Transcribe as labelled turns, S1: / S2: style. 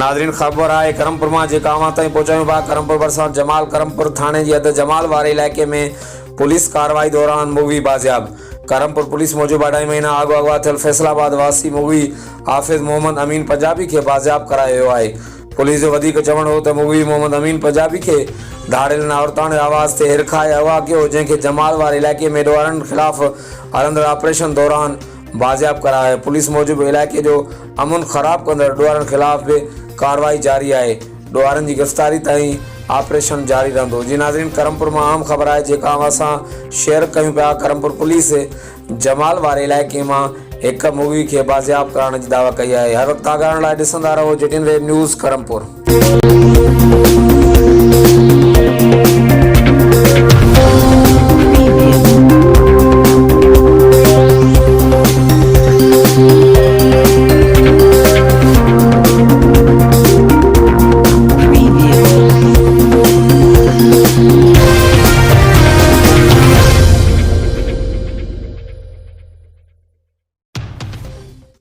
S1: नाज़रीन ख़बर आहे करमपुर मां जेका अवां ताईं पहुचायूं पिया। करमपुर भरिसां जमाल करमपुर थाणे जी हद जमाल वारे इलाइक़े में पुलिस कार्रवाई दौरान मुगी बाज़ियाब। करमपुर पुलिस मूजिब 2.5 महीना अॻु अगवा थियल फैसलाबाद वासी मुगी हाफ़िज़ मोहम्मद अमीन पंजाबी खे बाज़ियाब करायो वियो आहे। पुलिस जो वधीक चवणु हो त मुगी मोहम्मद अमीन पंजाबी खे धाड़ियल औरताणे आवाज़ ते हिरखाए अगवा कयो, जंहिंखे जमाल वारे इलाइक़े में ॾोहारनि ख़िलाफ़ हलंदड़ ऑपरेशन दौरान बाज़ियाब करायो। पुलिस मूजिब इलाइक़े जो अमुन ख़राब कंदड़ ॾोहारनि ख़िलाफ़ भी कार्रवाई जारी है। ॾोहारनि जी गिरफ़्तारी ताईं ऑपरेशन जारी रहंदो। जी नाज़रीन, करमपुर में अहम ख़बर है जेका असां शेयर कयूं पिया। करमपुर पुलिस जमाल वारे इलाइक़े में एक मुगी के बाज़ियाब कराने की दावा कई है। हर वक्त आगाह लाइ ॾिसंदा रहो JTN वेब न्यूज़ करमपुर।